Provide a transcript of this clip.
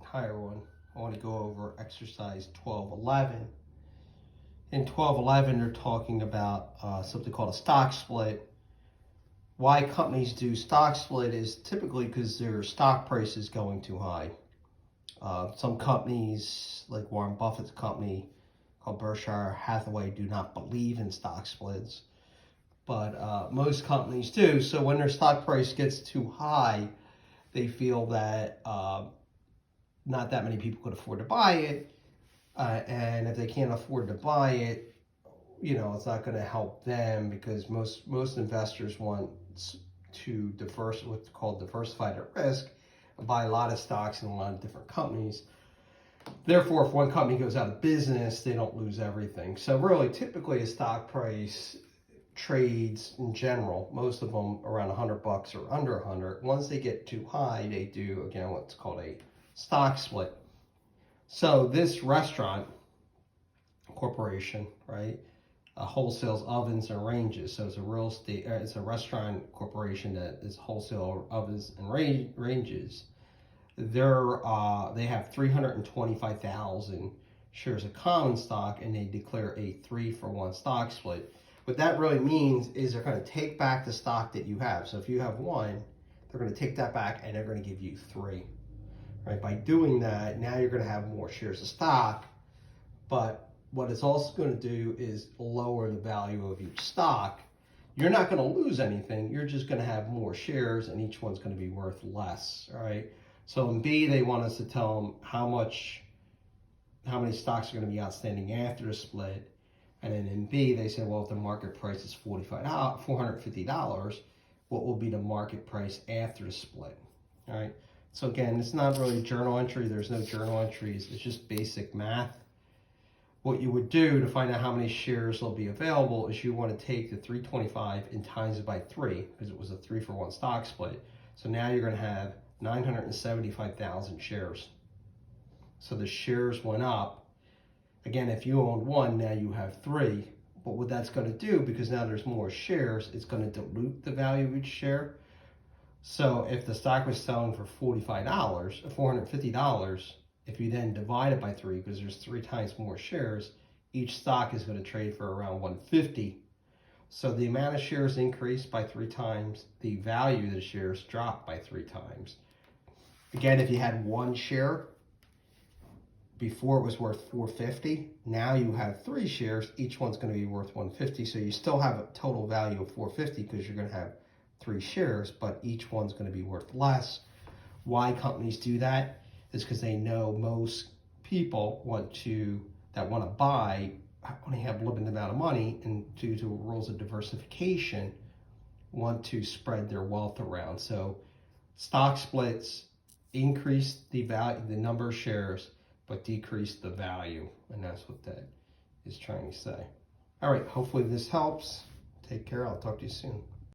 higher one. I want to go over exercise 1211. In 1211, they're talking about something called a stock split. Why companies do stock split is typically because their stock price is going too high. Some companies, like Warren Buffett's company called Berkshire Hathaway, do not believe in stock splits, but most companies do. So when their stock price gets too high, they feel that not that many people could afford to buy it, and if they can't afford to buy it, it's not going to help them, because most investors want to what's called diversify their risk, and buy a lot of stocks in a lot of different companies. Therefore, if one company goes out of business, they don't lose everything. So really, typically a stock price trades in general, most of them around $100 or under 100. Once they get too high, they do, again, what's called a stock split. So this restaurant corporation, right, wholesales ovens and ranges. So it's a restaurant corporation that is wholesale ovens and ranges. They have 325,000 shares of common stock, and they declare a 3-for-1 stock split. What that really means is they're going to take back the stock that you have. So if you have 1, they're going to take that back and they're going to give you 3. Right? By doing that, now you're going to have more shares of stock, but what it's also going to do is lower the value of each stock. You're not going to lose anything. You're just going to have more shares, and each one's going to be worth less. All right. So in B, they want us to tell them how many stocks are going to be outstanding after the split. And then in B, they say, well, if the market price is $450, what will be the market price after the split? All right. So again, it's not really journal entry. There's no journal entries. It's just basic math. What you would do to find out how many shares will be available is you want to take the 325 and times it by 3, because it was a 3-for-1 stock split. So now you're going to have 975,000 shares. So the shares went up. Again, if you owned 1, now you have 3. But what that's going to do, because now there's more shares, it's going to dilute the value of each share. So if the stock was selling for $450, if you then divide it by 3, because there's 3 times more shares, each stock is going to trade for around $150. So the amount of shares increased by 3 times, the value of the shares dropped by 3 times. Again, if you had 1 share, before it was worth $450, now you have 3 shares, each one's going to be worth $150. So you still have a total value of $450 because you're going to have 3 shares, but each one's going to be worth less. Why companies do that is because they know most people that want to buy only have a limited amount of money, and due to rules of diversification, want to spread their wealth around. So stock splits increase the value, the number of shares, but decrease the value, and that's what that is trying to say. All right, hopefully this helps. Take care. I'll talk to you soon.